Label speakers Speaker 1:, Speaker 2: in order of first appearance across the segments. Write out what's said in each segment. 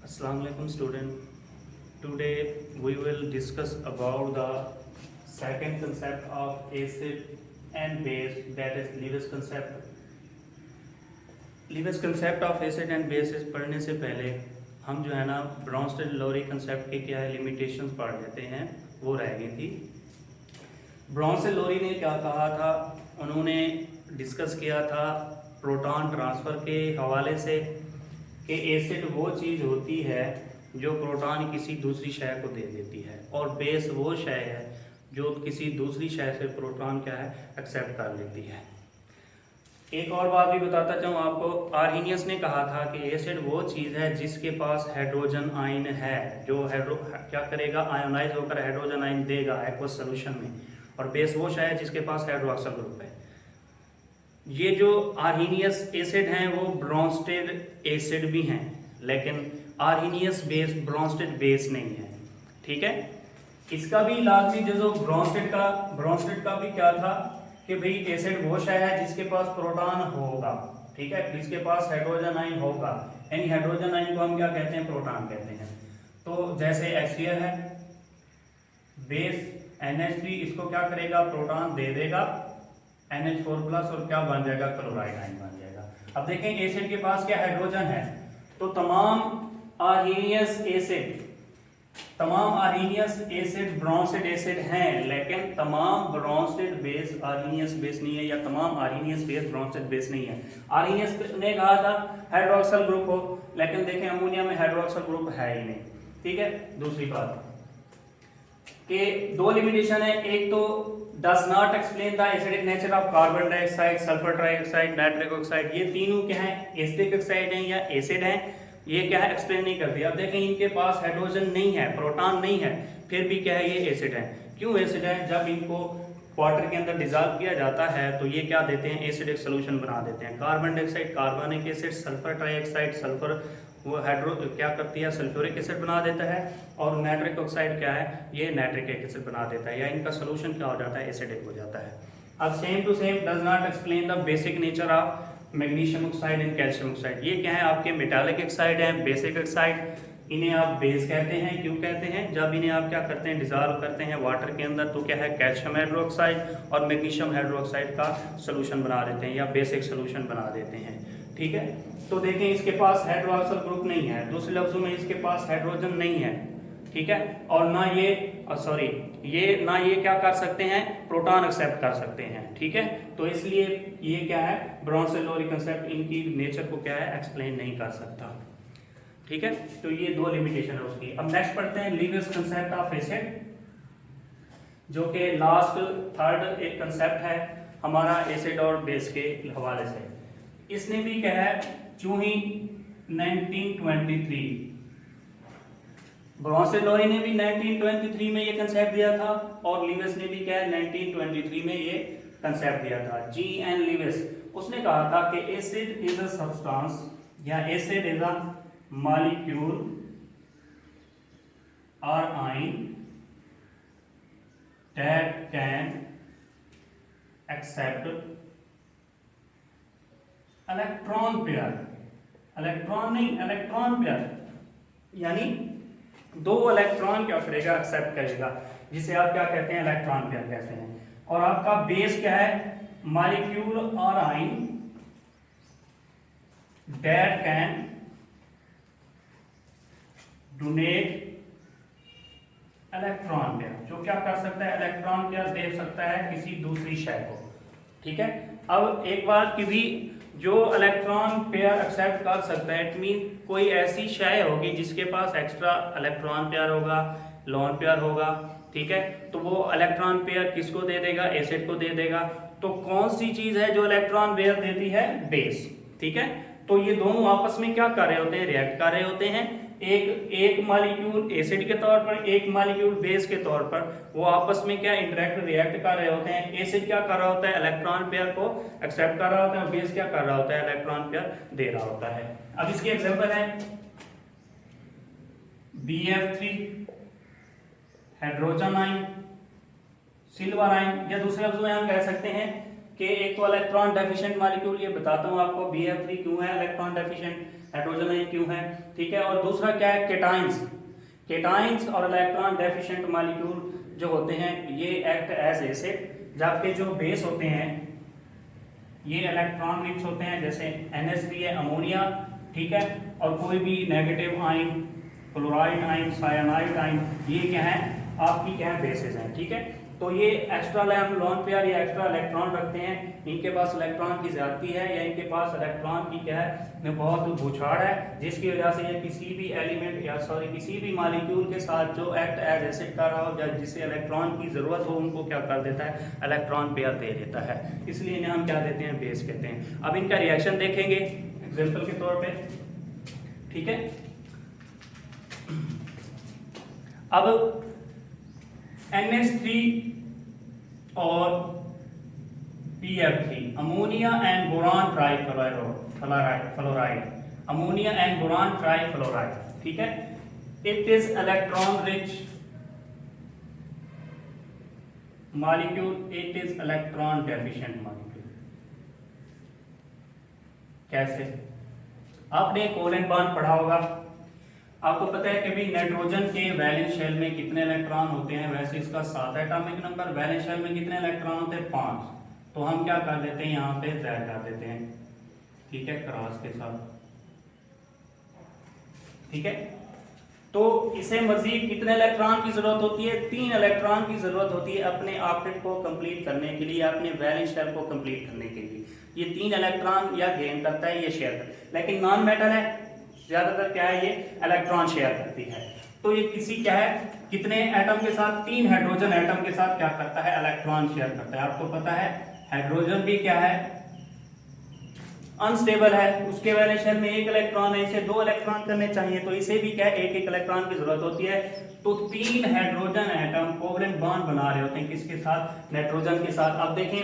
Speaker 1: Assalamu alaikum student. Today we will discuss about the second concept of acid and base, that is Lewis concept. Lewis concept of acid and base पढ़ने से पहले हम जो है ना ब्रॉन्स्टेड-लोरी concept के क्या है लिमिटेशंस पढ़ लेते हैं, वो रह गई थी। ब्रॉन्स्टेड-लोरी ने क्या कहा था, उन्होंने डिस्कस किया था प्रोटॉन ट्रांसफ़र के हवाले से कि एसिड वो चीज़ होती है जो प्रोटॉन किसी दूसरी शय को दे देती है और बेस वो शय है जो किसी दूसरी शय से प्रोटॉन क्या है एक्सेप्ट कर लेती है। एक और बात भी बताता चाहूँ आपको, आर्हीनियस ने कहा था कि एसिड वो चीज़ है जिसके पास हाइड्रोजन आयन है, जो क्या करेगा, आयोनाइज होकर हाइड्रोजन आयन देगा एक्वस सोल्यूशन में, और बेस वो शय है जिसके पास हाइड्रोक्सिल ग्रुप है। ये जो आर्हीनियस एसिड हैं वो ब्रॉन्स्टेड एसिड भी हैं, लेकिन आर्हीनियस बेस ब्रॉन्स्टेड बेस नहीं है। ठीक है, इसका भी लाजमी जो ब्रॉन्स्टेड का भी क्या था कि भाई एसिड वो शय है जिसके पास प्रोटॉन होगा, ठीक है, जिसके पास हाइड्रोजन आयन होगा, यानी हाइड्रोजन आयन को हम क्या कहते हैं, प्रोटॉन कहते हैं। तो जैसे HCl है, बेस NH3 इसको क्या करेगा, प्रोटॉन दे देगा NH4+ और क्या बन जाएगा, क्लोराइड आयन बन जाएगा। अब देखें एसिड के पास क्या हाइड्रोजन है, तो तमाम आर्हीनियस एसिड ब्रॉन्स्टेड एसिड हैं, लेकिन तमाम ब्रॉन्स्टेड बेस आर्हीनियस बेस नहीं है, या तमाम आर्हीनियस बेस ब्रॉन्स्टेड बेस नहीं है। आर्हीनियस ने कहा था हाइड्रोक्सिल ग्रुप हो, लेकिन देखें अमोनिया में हाइड्रोक्सिल ग्रुप है ही नहीं। ठीक है, दूसरी बात कि दो लिमिटेशन है, एक तो does not explain the acidic nature of carbon dioxide, sulfur trioxide, nitric oxide, ये तीनों क्या है, एसिडिक ऑक्साइड हैं या एसिड हैं, ये क्या है, एक्सप्लेन नहीं करती। अब देखें इनके पास हाइड्रोजन नहीं है, प्रोटॉन नहीं है, फिर भी क्या है, ये एसिड है। क्यों एसिड है? जब इनको वाटर के अंदर डिजॉल्व किया जाता है तो ये क्या देते हैं, एसिडिक सोल्यूशन बना देते हैं। कार्बन डाइऑक्साइड कार्बनिक एसिड, सल्फर ट्राइऑक्साइड सल्फर वो हाइड्रो क्या करती है, सल्फ्यूरिक एसिड बना देता है, और नाइट्रिक ऑक्साइड क्या है, ये नाइट्रिक एसिड बना देता है, या इनका सोल्यूशन क्या हो जाता है, एसिडिक हो जाता है। अब same to same does not explain the basic nature of magnesium oxide and calcium oxide. ये क्या है, आपके मेटालिक ऑक्साइड है, बेसिक ऑक्साइड, इन्हें आप बेस कहते हैं। क्यों कहते हैं? जब इन्हें आप क्या करते हैं, डिजॉल्व करते हैं वाटर के अंदर, तो क्या है, कैल्शियम हाइड्रोक्साइड और मैग्नीशियम हाइड्रोक्साइड का सोल्यूशन बना देते हैं, या बेसिक सोल्यूशन बना देते हैं। ठीक है, तो देखें इसके पास हाइड्रोक्सिल ग्रुप नहीं है, दूसरे लफ्जों में इसके पास हाइड्रोजन नहीं है। ठीक है, और ना ये क्या कर सकते हैं, प्रोटॉन एक्सेप्ट कर सकते हैं। ठीक है, तो इसलिए ये क्या है, ब्रॉन्स्टेड-लोरी कंसेप्ट इनकी नेचर को क्या है, एक्सप्लेन नहीं कर सकता। ठीक है, तो ये दो लिमिटेशन है उसकी। अब नेक्स्ट पढ़ते हैं लीवियस कंसेप्ट ऑफ एसिड, जो कि लास्ट थर्ड एक कंसेप्ट है हमारा एसिड और बेस के हवाले से। इसने भी क्या है, चूं ही 1923 ब्रॉन्स्टेड-लोरी ने भी 1923 में ये कंसेप्ट दिया था, और लीवियस ने भी क्या है, 1923 में ये कंसेप्ट दिया था। G.N. लीवियस, उसने कहा था कि एसिड इज अ सब्सटेंस, या एसिड इज अ मॉलिक्यूल और ion that can accept electron pair, electron pair, यानी दो इलेक्ट्रॉन क्या करेगा, एक्सेप्ट करेगा, जिसे आप क्या कहते हैं, इलेक्ट्रॉन पेयर कहते हैं। और आपका बेस क्या है, मॉलिक्यूल और ion that can donate electron pair, जो क्या कर सकता है, इलेक्ट्रॉन पेयर दे सकता है किसी दूसरी शय को। ठीक है, अब एक बात कि भी जो इलेक्ट्रॉन पेयर एक्सेप्ट कर सकता है, इट मीन कोई ऐसी शय होगी जिसके पास एक्स्ट्रा इलेक्ट्रॉन पेयर होगा, लोन पेयर होगा। ठीक है, तो वो इलेक्ट्रॉन पेयर किसको दे देगा, एसिड को दे देगा। तो कौन सी चीज है जो इलेक्ट्रॉन पेयर देती है, बेस। ठीक है, तो ये दोनों आपस में क्या कर रहे होते हैं, रिएक्ट कर रहे होते हैं। एक मॉलिक्यूल एसिड के तौर पर, एक मॉलिक्यूल बेस के तौर पर, वो आपस में क्या इंटरेक्ट रिएक्ट कर रहे होते हैं। एसिड क्या कर रहा होता है, इलेक्ट्रॉन पेयर को एक्सेप्ट कर रहा होता है, और बेस क्या कर रहा होता है, इलेक्ट्रॉन पेयर दे रहा होता है। अब इसके एग्जांपल है BF3 hydrogen ion, silver ion, या दूसरे लफ्जों में हम कह सकते हैं कि एक तो इलेक्ट्रॉन डेफिशिएंट मॉलिक्यूल, ये बताता हूं आपको BF3 क्यों है इलेक्ट्रॉन डेफिशिएंट। हाइड्रोजन आयन क्यों है, ठीक है। और दूसरा क्या है, केटाइंस। केटाइंस और इलेक्ट्रॉन डेफिशिएंट मॉलिक्यूल जो होते हैं ये एक्ट एज एसिड, जबकि जो बेस होते हैं ये इलेक्ट्रॉन रिच होते हैं, जैसे NH3 है, अमोनिया, ठीक है। और कोई भी negative ion, chloride ion, cyanide ion, ये क्या है आपकी क्या है बेसिस हैं, ठीक है। तो ये एक्स्ट्रा लोन पेयर या एक्स्ट्रा इलेक्ट्रॉन रखते हैं, इनके पास इलेक्ट्रॉन की ज्यादती है या इनके पास इलेक्ट्रॉन की क्या है बहुत भूछाड़ है, जिसकी वजह से ये किसी भी एलिमेंट या किसी भी मॉलिक्यूल के साथ जो एक्ट एज एसिड कर रहा हो या जिसे इलेक्ट्रॉन की जरूरत हो उनको क्या कर देता है, इलेक्ट्रॉन पेयर दे देता है, इसलिए इन्हें हम क्या देते हैं, बेस कहते हैं। अब इनका रिएक्शन देखेंगे एग्जाम्पल के तौर पे, ठीक है। अब NH3 और PF3, ammonia and boron trifluoride, ammonia and boron trifluoride, ठीक है। It is electron rich molecule, it is electron deficient molecule. कैसे, आपने कोवेलेंट बॉन्ड पढ़ा होगा, आपको पता है कि भी नाइट्रोजन के वैलेंस शेल में कितने इलेक्ट्रॉन होते हैं, वैसे इसका 7 एटॉमिक नंबर, वैलेंस शेल में कितने इलेक्ट्रॉन होते हैं, 5। तो हम क्या कर देते हैं, यहाँ पे Z कर देते हैं, ठीक है, क्रॉस के साथ, ठीक है। तो इसे मजीद कितने इलेक्ट्रॉन की जरूरत होती है, 3 इलेक्ट्रॉन की जरूरत होती है अपने ऑक्टेट को कंप्लीट करने के लिए, अपने वैलेंस शेल को कंप्लीट करने के लिए। ये 3 इलेक्ट्रॉन या गेन करता है, ये शेयर करता है, लेकिन नॉन मेटल है, ज्यादातर क्या है ये इलेक्ट्रॉन शेयर करती है। तो ये किसी क्या है कितने एटम के साथ, 3 हाइड्रोजन एटम के साथ क्या करता है, इलेक्ट्रॉन शेयर करता है। आपको पता है हाइड्रोजन भी क्या है, अनस्टेबल है, उसके वैलेंस शेल में 1 इलेक्ट्रॉन है, इसे 2 इलेक्ट्रॉन करने चाहिए, तो इसे भी क्या है 1-1 इलेक्ट्रॉन की जरूरत होती है। तो 3 हाइड्रोजन एटम कोवेलेंट बॉन्ड बना रहे होते हैं, किसके साथ, नाइट्रोजन के साथ। अब देखें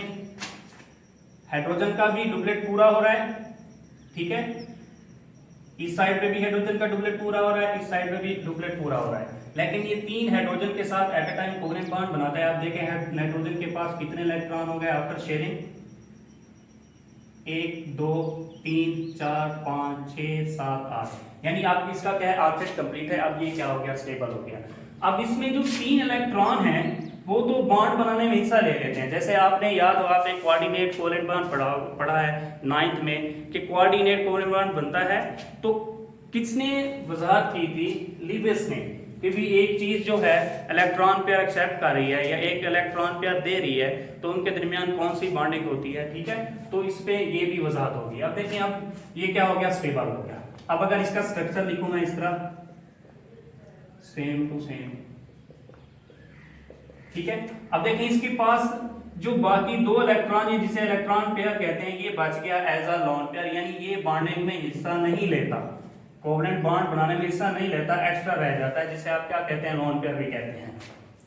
Speaker 1: हाइड्रोजन का भी डुप्लेट पूरा हो रहा है, ठीक है, इस साइड पे भी हाइड्रोजन का डुप्लेट पूरा हो रहा है, इस साइड पे भी डुप्लेट पूरा हो रहा है, लेकिन ये 3 हाइड्रोजन के साथ at a time covalent bond बनाता है। आप देखें नाइट्रोजन के पास कितने इलेक्ट्रॉन हो गए आफ्टर शेयरिंग, 1 2 3 4 5 6 7 8, यानी आप इसका क्या है ऑक्टेट कंप्लीट है। अब ये क्या हो गया, स्टेबल हो गया। अब इसमें जो 3 इलेक्ट्रॉन हैं वो तो बॉन्ड बनाने में हिस्सा ले लेते हैं, जैसे आपने याद हो, आपने कोऑर्डिनेट कोवेलेंट बॉन्ड पढ़ा है 9th में कि कोऑर्डिनेट कोवेलेंट बॉन्ड बनता है। तो किसने वजाहत की थी, लीविस ने, कि भी एक चीज जो है इलेक्ट्रॉन पेयर एक्सेप्ट कर रही है या एक इलेक्ट्रॉन पेयर दे रही है तो उनके दरमियान कौन सी बॉन्डिंग होती है, ठीक है। तो इस पे ये भी वजाहत होगी। अब देखिए अब ये क्या हो गया, स्टेबल हो गया। अब अगर इसका स्ट्रक्चर लिखूं मैं इस तरह, सेम टू सेम, ठीक है। अब देखिए इसके पास जो बाकी 2 इलेक्ट्रॉन है जिसे इलेक्ट्रॉन पेयर कहते हैं, ये बच गया एज अ लोन पेयर, यानी ये बॉन्डिंग में हिस्सा नहीं लेता, कोवेलेंट बॉन्ड बनाने में हिस्सा नहीं लेता, एक्स्ट्रा रह जाता है, जिसे आप क्या कहते हैं, लोन पेयर भी कहते हैं,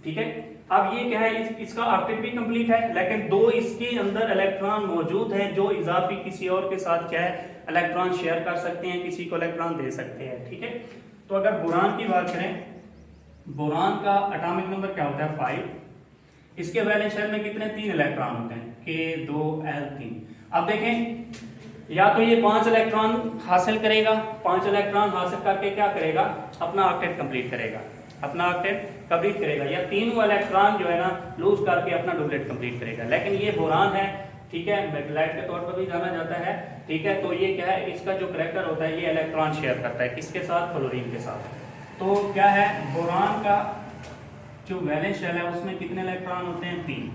Speaker 1: ठीक है। अब ये क्या है, इसका ऑक्टेट भी कंप्लीट है, लेकिन 2 इसके अंदर इलेक्ट्रॉन मौजूद हैं जो इजाफी किसी और के साथ क्या है इलेक्ट्रॉन शेयर कर सकते हैं, किसी को इलेक्ट्रॉन दे सकते हैं, ठीक है। तो अगर बोरान की बात करें, बोरान का एटॉमिक नंबर क्या होता है, 5। इसके वैलेंस शेल में कितने, 3 इलेक्ट्रॉन होते हैं, K2L3। अब देखें या तो ये 5 इलेक्ट्रॉन हासिल करेगा, 5 इलेक्ट्रॉन हासिल करके क्या करेगा, अपना ऑक्टेट कंप्लीट करेगा, अपना ऑक्टेट कंप्लीट करेगा, या 3 इलेक्ट्रॉन जो है ना लूज करके अपना डुप्लेट कंप्लीट करेगा। लेकिन ये बोरान है, ठीक है, मेटलाइट के तौर पर भी जाना जाता है, ठीक है। तो ये क्या है, इसका जो करेक्टर होता है ये इलेक्ट्रॉन शेयर करता है, किसके साथ, फ्लोरीन के साथ। तो क्या है, बोरान का जो वैलेंस शेल है उसमें कितने इलेक्ट्रॉन होते हैं, 3।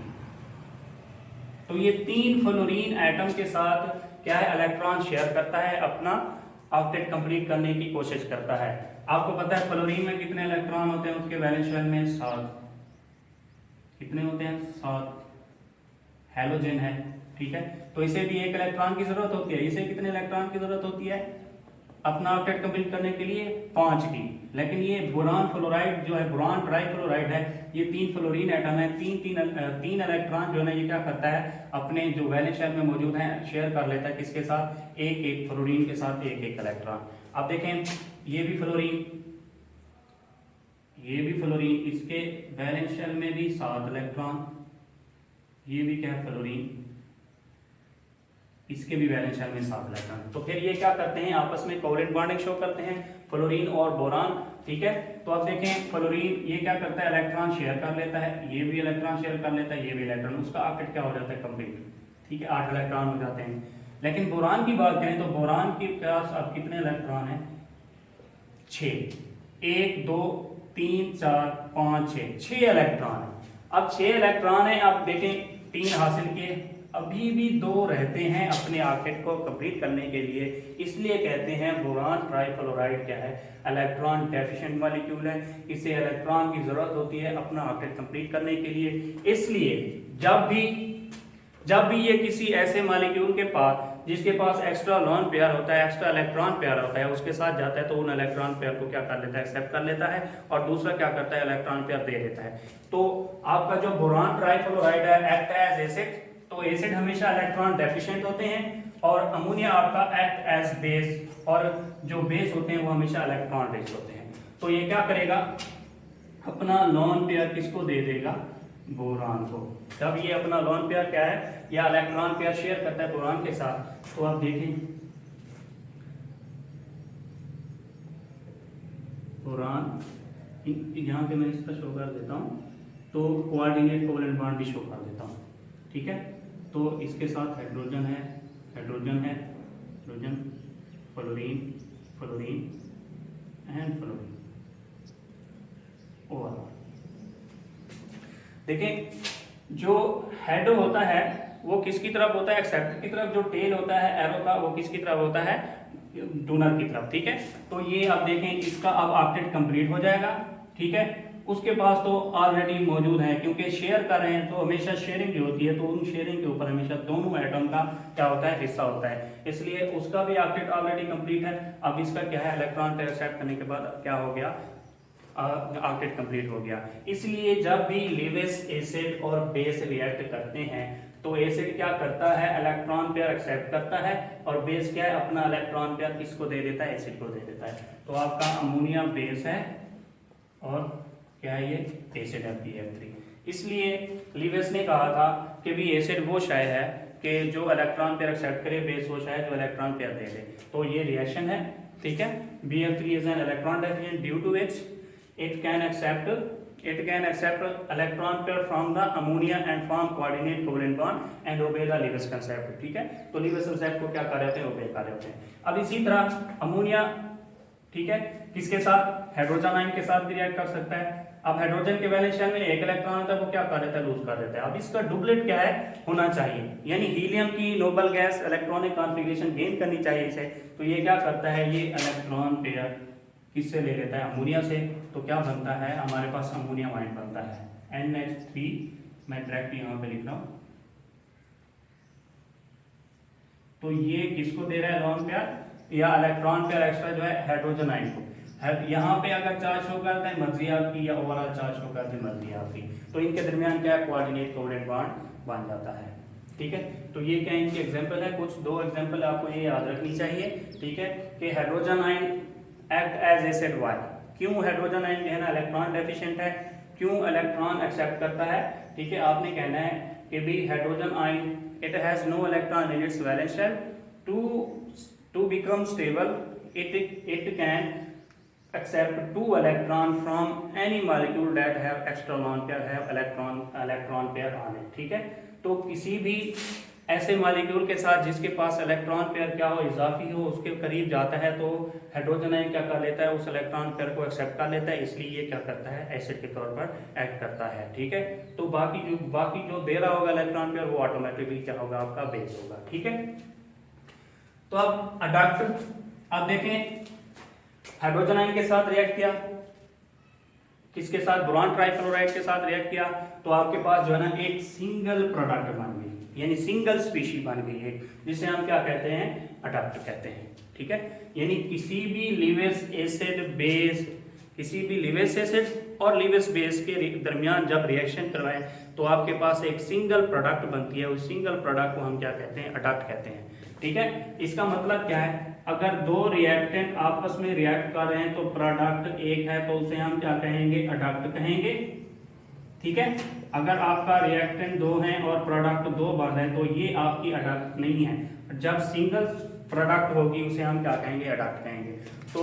Speaker 1: तो ये 3 फ्लोरीन एटम के साथ क्या है इलेक्ट्रॉन शेयर करता है, अपना ऑक्टेट कंप्लीट करने की कोशिश करता है। आपको पता है फ्लोरीन में कितने इलेक्ट्रॉन होते हैं, उसके वैलेंस शेल में 7। कितने होते हैं, 7 हैलोजन है, ठीक है। तो इसे भी 1 इलेक्ट्रॉन की जरूरत होती है, इसे कितने इलेक्ट्रॉन की जरूरत होती है अपना ऑक्टेट कंप्लीट करने के लिए, 5 की। लेकिन ये बोरान फ्लोराइड जो है, बोरान ट्राइफ्लोराइड है, ये 3 फ्लोरीन एटम है, 3 इलेक्ट्रॉन जो है ना ये क्या करता है अपने जो वैलेंस शेल में मौजूद है शेयर कर लेता है, किसके साथ, 1-1 फ्लोरीन के साथ 1-1 इलेक्ट्रॉन। अब देखें ये भी फ्लोरीन, ये भी फ्लोरीन, इसके वैलेंस शेल में भी 7 इलेक्ट्रॉन, ये भी क्या है फ्लोरीन, इसके भी वैलेंस शेल में 7 इलेक्ट्रॉन। तो फिर ये क्या करते हैं, आपस में कोवलेंट बॉन्डिंग शो करते हैं, फ्लोरीन और बोरान। ठीक है, तो अब देखें फ्लोरीन ये क्या करता है, इलेक्ट्रॉन शेयर कर लेता है, ये भी इलेक्ट्रॉन शेयर कर लेता है, ये भी इलेक्ट्रॉन, उसका ऑर्बिट क्या हो जाता है, कंप्लीट। ठीक है, 8 इलेक्ट्रॉन हो जाते हैं। लेकिन बोरान की बात करें तो बोरान के पास अब कितने इलेक्ट्रॉन हैं, 6, 1 2 3 4 5 6 इलेक्ट्रॉन है। अब 6 इलेक्ट्रॉन है, अब देखें 3 हासिल किए, अभी भी 2 रहते हैं अपने ऑर्बिट को कंप्लीट करने के लिए, इसलिए कहते हैं बोरान ट्राइफ्लोराइड क्या है, इलेक्ट्रॉन डेफिशिएंट मॉलिक्यूल है। इसे इलेक्ट्रॉन की जरूरत होती है अपना ऑर्बिट कंप्लीट करने के लिए। इसलिए जब भी ये किसी ऐसे मॉलिक्यूल के पास जिसके पास एक्स्ट्रा लोन पेयर होता है, एक्स्ट्रा इलेक्ट्रॉन पेयर होता है, उसके साथ जाता है तो उन इलेक्ट्रॉन पेयर को क्या कर लेता है, एक्सेप्ट कर लेता है, और दूसरा क्या करता है, इलेक्ट्रॉन पेयर दे देता है। तो आपका जो बोरान ट्राइफ्लोराइड है एक्ट एज एसिड, तो एसिड हमेशा इलेक्ट्रॉन डेफिशिएंट होते हैं, और अमोनिया आपका एक्ट एज बेस, और जो बेस होते हैं वो हमेशा इलेक्ट्रॉन रिच होते हैं। तो ये क्या करेगा, अपना लोन पेयर किसको दे देगा, बोरान को। तब ये अपना लोन पेयर क्या है, या इलेक्ट्रॉन पेयर शेयर करता है बोरान के साथ। तो आप देखें बोरान, यहाँ पे मैं इसका शो कर देता हूँ, तो कोऑर्डिनेट कोवलेंट बॉन्ड भी शो कर देता हूँ। ठीक है, तो इसके साथ हाइड्रोजन है, हाइड्रोजन है, hydrogen, fluorine, fluorine and fluorine, और देखें जो हेड होता है वो किसकी तरफ होता है, एक्सेप्टर की तरफ। जो टेल होता है एरो का वो किसकी तरफ होता है, डोनर की तरफ। ठीक है, तो ये अब देखें इसका अब ऑक्टेट कंप्लीट हो जाएगा। ठीक है, उसके पास तो ऑलरेडी मौजूद है, क्योंकि शेयर कर रहे हैं तो हमेशा शेयरिंग जो होती है, तो उन शेयरिंग के ऊपर हमेशा दोनों एटम का क्या होता है, हिस्सा होता है, इसलिए उसका भी ऑक्टेट ऑलरेडी कंप्लीट है। अब इसका क्या है, इलेक्ट्रॉन पेयर एक्सेप्ट करने के बाद क्या हो गया, ऑक्टेट कंप्लीट हो गया। इसलिए जब भी लीविस एसिड और बेस रिएक्ट करते हैं तो एसिड क्या करता है, इलेक्ट्रॉन पेयर एक्सेप्ट करता है, और बेस क्या है, अपना इलेक्ट्रॉन पेयर किसको दे देता है, एसिड को दे देता है। तो आपका अमोनिया बेस है और क्या है ये, एसिड है PF3। इसलिए लीविस ने कहा था कि भी एसिड वो शायद है कि जो इलेक्ट्रॉन पेयर एक्सेप्ट करे, बेस वो शायद जो इलेक्ट्रॉन पेयर दे दे। तो ये रिएक्शन है। ठीक है, BF3 is an electron deficient due to which it can accept electron pair from the ammonia and form coordinate covalent bond and obey the Lewis concept। ठीक है, तो Lewis concept को क्या कर रहे होते हैं, obey कर रहे होते हैं। अब इसी तरह अमोनिया, ठीक है, किसके साथ, हाइड्रोजन आयन के साथ भी रिएक्ट कर सकता है। अब हाइड्रोजन के वैलेंस शेल में एक इलेक्ट्रॉन होता है, वो क्या कर देता है, लूज कर देता है। अब इसका डुप्लेट क्या है, होना चाहिए, यानी हीलियम की noble gas electronic configuration gain करनी चाहिए इसे। तो ये क्या करता है, ये इलेक्ट्रॉन पेयर किससे ले लेता है, अमोनिया से। तो क्या बनता है, हमारे पास अमोनिया आयन बनता है NH3, मैं डायरेक्ट यहाँ पे लिख रहा हूँ। तो ये किसको दे रहा है, लोन पेयर या इलेक्ट्रॉन पेयर एक्स्ट्रा जो है हाइड्रोजन आयन को। यहाँ पे अगर चार्ज शो करता है मर्जी आपकी, या ओवरऑल चार्ज शो करते हैं मर्जी आपकी, तो इनके दरमियान क्या है, कोऑर्डिनेट कोवलेंट बॉन्ड बन जाता है। ठीक है, तो ये क्या इनके एग्जांपल है, कुछ 2 एग्जांपल आपको ये याद रखनी चाहिए। ठीक है, कि hydrogen ion act as acid, why, क्यों हाइड्रोजन आयन जो है ना इलेक्ट्रॉन डेफिशिएंट है, क्यों इलेक्ट्रॉन एक्सेप्ट करता है। ठीक है, आपने कहना है कि भी hydrogen ion it has no electron in its valence shell, to become stable it can accept 2 electron from any molecule that have extra lone pair, have electron pair on it। ठीक है, तो किसी भी ऐसे मॉलिक्यूल के साथ जिसके पास electron pair क्या हो, इजाफी हो, उसके करीब जाता है तो हाइड्रोजन आयन क्या कर लेता है, उस इलेक्ट्रॉन पेयर को एक्सेप्ट कर लेता है, इसलिए ये क्या करता है, एसिड के तौर पर एक्ट करता है। ठीक है, तो बाकी जो दे रहा होगा इलेक्ट्रॉन पेयर वो ऑटोमेटिकली क्या होगा, आपका बेस होगा। ठीक है, तो अब अडक्ट, अब देखें हाइड्रोजन आयन के साथ रिएक्ट किया, किसके साथ, बोरान ट्राइफ्लोराइड के साथ रिएक्ट किया, तो आपके पास जो है ना एक सिंगल प्रोडक्ट बन गई, यानी सिंगल स्पीशीज बन गई है, जिसे हम क्या कहते हैं, अडक्ट कहते हैं। ठीक है, यानी किसी भी लीविस एसिड बेस, किसी भी लीविस एसिड और लीविस बेस के दरमियान जब रिएक्शन करवाएं तो आपके पास एक सिंगल प्रोडक्ट बनती है, उस सिंगल प्रोडक्ट को हम क्या कहते हैं, अडक्ट कहते हैं। ठीक है, इसका मतलब क्या है, अगर 2 रिएक्टेंट आपस में रिएक्ट कर रहे हैं तो प्रोडक्ट एक है तो उसे हम क्या कहेंगे, अडक्ट कहेंगे। ठीक है, अगर आपका रिएक्टेंट 2 है और प्रोडक्ट 2 बन है तो ये आपकी अडक्ट नहीं है। जब सिंगल प्रोडक्ट होगी उसे हम क्या कहेंगे, एडक्ट कहेंगे। तो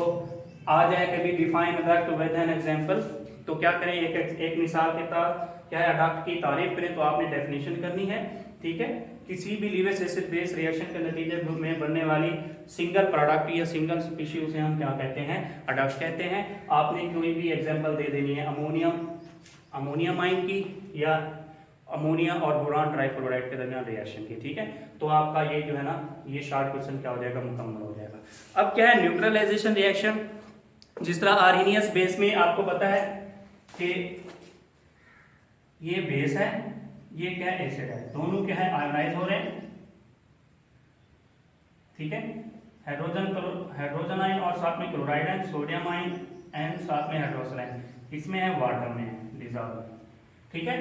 Speaker 1: आ जाए कभी define adduct with an example, तो क्या करें, एक मिसाल के साथ क्या है एडक्ट की तारीफ करें तो आपने डेफिनेशन करनी है, ठीक है। किसी भी लीवियस एसिड बेस रिएक्शन के नतीजे में बनने वाली सिंगल प्रोडक्ट या सिंगल स्पीशीज उसे हम क्या कहते हैं, एडक्ट कहते हैं। आपने कोई भी एग्जांपल दे देनी है अमोनियम आयन की या अमोनिया और बोरान ट्राइक्लोराइड के दरमियान रिएक्शन की, ठीक है। तो आपका ये जो है ना, ये शार्ट क्वेश्चन क्या हो जाएगा, मुकम्मल हो जाएगा। अब क्या है न्यूट्रलाइजेशन रिएक्शन, जिस तरह आर्हीनियस बेस में आपको पता है कि ये बेस है, ये क्या है, एसिड है, दोनों क्या है, आयोनाइज हो रहे हैं, ठीक है। हाइड्रोजन आयन और साथ में chloride ion, sodium ion and साथ में हाइड्रोक्साइड आयन, इसमें है वाटर में है डिसॉल्व, ठीक है।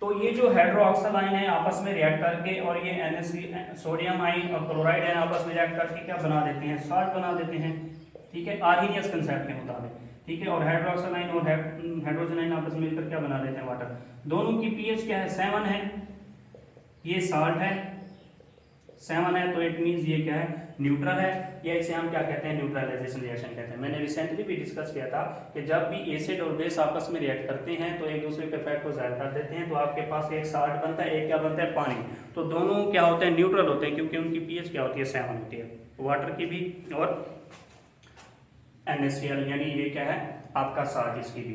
Speaker 1: तो ये जो हाइड्रोक्साइड आयन है आपस में रिएक्ट करके और ये NaC सोडियम आयन और क्लोराइड आयन आपस में रिएक्ट करके क्या बना देते हैं, साल्ट बना देते हैं, ठीक है, आर्हीनियस कंसेप्ट के मुताबिक, ठीक है। और हाइड्रोक्साइड आयन और हाइड्रोजन आयन आपस में मिलकर क्या बना देते हैं, वाटर। दोनों की pH क्या है, 7 है, ये साल्ट है, 7 है, तो इट मींस ये क्या है, न्यूट्रल है, या इसे हम क्या कहते हैं, न्यूट्रलाइजेशन रिएक्शन कहते हैं। मैंने रिसेंटली भी डिस्कस किया था कि जब भी एसिड और बेस आपस में रिएक्ट करते हैं तो एक दूसरे के इफेक्ट को जाहिर कर देते हैं, तो आपके पास एक साल्ट बनता है, एक क्या बनता है, पानी। तो दोनों क्या होते हैं, न्यूट्रल होते हैं, क्योंकि उनकी pH क्या होती है, 7 होती है, वाटर की भी और NaCl यानी ये क्या है आपका साल्ट, इसकी भी।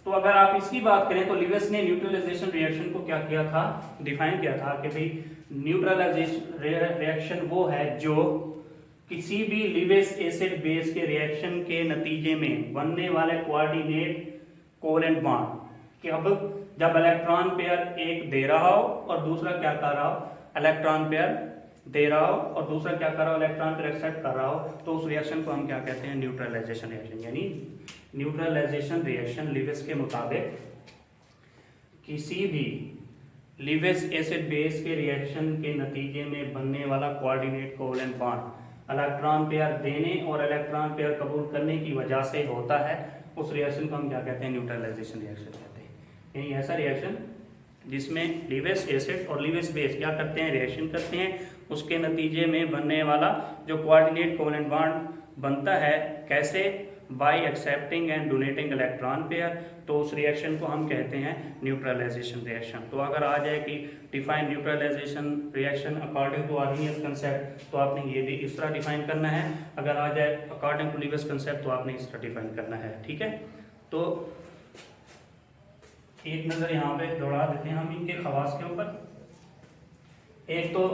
Speaker 1: तो अगर आप इसकी बात करें तो लिवियस ने न्यूट्रलाइजेशन रिएक्शन को क्या किया था, डिफाइन किया था कि भाई न्यूट्रलाइजेशन रिएक्शन वो है जो किसी भी लिवियस एसिड बेस के रिएक्शन के नतीजे में बनने वाले कोऑर्डिनेट कोवेलेंट बॉन्ड कि अब जब इलेक्ट्रॉन पेयर एक दे रहा हो और दूसरा क्या कर रहा हो, इलेक्ट्रॉन पेयर दे रहा हो और दूसरा क्या कर रहा हो, इलेक्ट्रॉन पेयर एक्सेप्ट कर रहा हो, तो उस रिएक्शन को हम क्या कहते हैं, न्यूट्रलाइजेशन रिएक्शन। यानी न्यूट्रलाइजेशन रिएक्शन लिवियस के मुताबिक किसी भी लिवियस एसिड बेस के रिएक्शन के नतीजे में बनने वाला coordinate covalent bond electron pair देने और इलेक्ट्रॉन पेयर कबूल करने की वजह से होता है, उस रिएक्शन को हम क्या कहते हैं, न्यूट्रलाइजेशन रिएक्शन कहते हैं। यानी ऐसा रिएक्शन जिसमें लिवियस एसिड और लिवियस बेस क्या करते हैं, रिएक्शन करते हैं, उसके नतीजे में बनने वाला जो कोऑर्डिनेट कोवेलेंट बॉन्ड बनता है, कैसे, bye accepting and donating electron pair, तो उस रिएक्शन को हम कहते हैं न्यूट्रलाइजेशन रिएक्शन। तो अगर आ जाए कि define neutralization reaction according to Arrhenius concept, तो आपने ये भी इस तरह डिफाइन करना है। अगर आ जाए अकॉर्डिंग टू लिवियस कंसेप्ट, तो आपने इस तरह डिफाइन करना है, ठीक है। तो एक नज़र यहाँ पे दौड़ा देते हैं हम इनके खवास के ऊपर। एक तो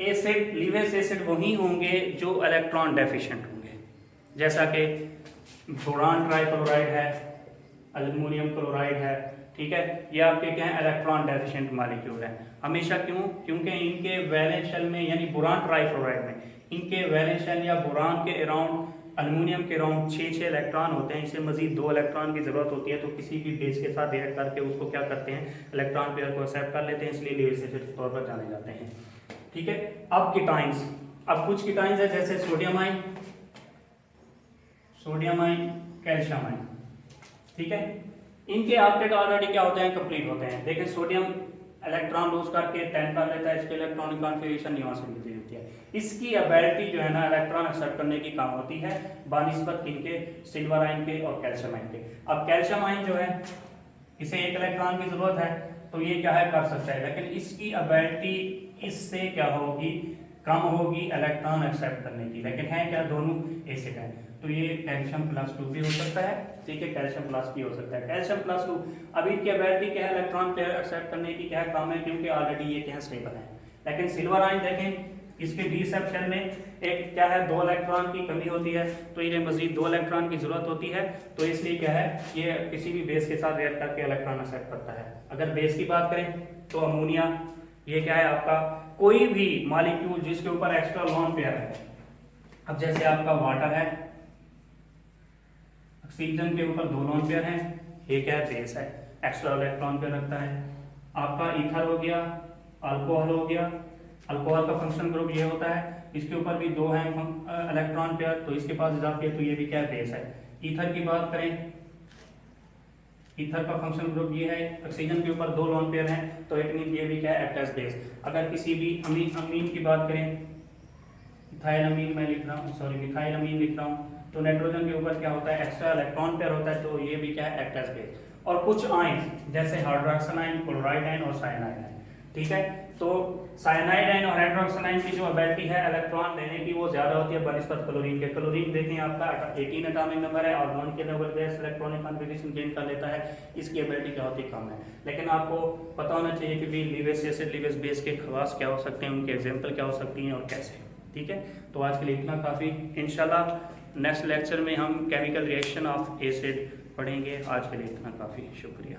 Speaker 1: एसिड, लिवियस एसिड वही होंगे जो इलेक्ट्रॉन डेफिशिएंट होंगे, जैसा कि बोरान ट्राइक्लोराइड है, एल्युमिनियम क्लोराइड है, ठीक है, ये आपके क्या है, इलेक्ट्रॉन डेफिशिएंट मॉलिक्यूल है हमेशा। क्यों? क्योंकि इनके वैलेंस शेल में, यानी बोरान ट्राइक्लोराइड में इनके वैलेंस शेल या बोरान के अराउंड, एल्युमिनियम के अराउंड 6 इलेक्ट्रॉन होते हैं, इसे मजीद 2 इलेक्ट्रॉन की जरूरत होती है। तो किसी भी बेस के साथ रिएक्ट करके उसको क्या करते हैं, इलेक्ट्रॉन पेयर को एक्सेप्ट कर लेते हैं, इसलिए लिवियस एसिड के तौर पर जाने जाते हैं, ठीक है। अब कीटाइंस, अब कुछ कीटाइंस है जैसे सोडियम आयन, कैल्शियम आयन, ठीक है। इनके ऑर्बिट ऑलरेडी क्या होते हैं, कंप्लीट होते हैं। देखिए सोडियम इलेक्ट्रॉन लूज करके 10 कर लेता है, इसके इलेक्ट्रॉनिक कॉन्फ़िगरेशन यहाँ से मिलती होती है। इसकी एबिलिटी जो है ना इलेक्ट्रॉन एक्सेप्ट करने की काम होती है बानिस्बत इनके सिल्वर आयन के और कैल्शियम आयन के। अब कैल्शियम आयन जो है इसे 1 इलेक्ट्रॉन की जरूरत है, तो ये क्या है, कर सकता है, लेकिन इसकी एबिलिटी इससे क्या होगी, कम होगी इलेक्ट्रॉन एक्सेप्ट करने की। लेकिन है क्या, दोनों एसिड है, तो ये कैल्शियम +2 भी हो सकता है, ठीक है, कैल्शियम प्लस भी हो सकता है। कैल्शियम +2 अभी इनकी एबिलिटी क्या है, इलेक्ट्रॉन पेयर एक्सेप्ट करने की क्या काम है, क्योंकि ऑलरेडी ये क्या स्टेबल है। लेकिन सिल्वर आयन देखें, इसके डी सेक्शन में एक क्या है, 2 इलेक्ट्रॉन की कमी होती है, तो इन्हें मजीद 2 इलेक्ट्रॉन की जरूरत होती है, तो इसलिए क्या है, ये किसी भी बेस के साथ रिएक्ट करके इलेक्ट्रॉन एक्सेप्ट करता है। अगर बेस की बात करें तो अमोनिया, ये क्या है आपका, कोई भी मॉलिक्यूल जिसके ऊपर एक्स्ट्रा लोन पेयर है। अब जैसे आपका वाटर है, ऑक्सीजन के ऊपर 2 लोन पेयर हैं, ये क्या है, बेस है, एक्स्ट्रा इलेक्ट्रॉन पेयर रखता है। आपका ईथर हो गया, अल्कोहल हो गया, अल्कोहल का फंक्शन ग्रुप ये होता है, इसके ऊपर भी 2 हैं इलेक्ट्रॉन पेयर, तो इसके पास इजाफी है, तो ये भी क्या है, बेस है। ईथर की बात करें, ईथर का फंक्शन ग्रुप ये है, ऑक्सीजन के ऊपर 2 लोन पेयर हैं, तो इट मीन ये भी क्या है, एक्ट एज बेस। अगर किसी भी अमीन की बात करें मिथाइलअमीन में लिख रहा हूँ, सॉरी मिथाइलअमीन लिख रहा हूँ, तो नाइट्रोजन के ऊपर क्या होता है, एक्स्ट्रा इलेक्ट्रॉन पेयर होता है, तो ये भी क्या है, एक्ट एज बेस। और कुछ आयन जैसे हाइड्रोक्सिल आयन, क्लोराइड आयन और साइनाइड आयन, ठीक है। तो साइनाइड आयन और हाइड्रोक्सिल आयन की जो एबिलिटी है इलेक्ट्रॉन देने की वो ज्यादा होती है बनिस्बत क्लोरीन के। क्लोरीन देखें आपका 18 एटॉमिक नंबर है और नॉन के लेवल पे इलेक्ट्रॉनिक कॉन्फ़िगरेशन गेन कर लेता है, इसकी एबिलिटी क्या होती है, कम है। लेकिन आपको पता होना चाहिए कि भी लिवेज एसिड लिवेज बेस के खवास क्या हो सकते हैं, उनके एग्जाम्पल क्या हो सकती हैं और कैसे, ठीक है। तो आज के लिए इतना काफ़ी। इंशाल्लाह नेक्स्ट लेक्चर में हम केमिकल रिएक्शन ऑफ एसिड पढ़ेंगे। आज के लिए इतना काफ़ी, शुक्रिया।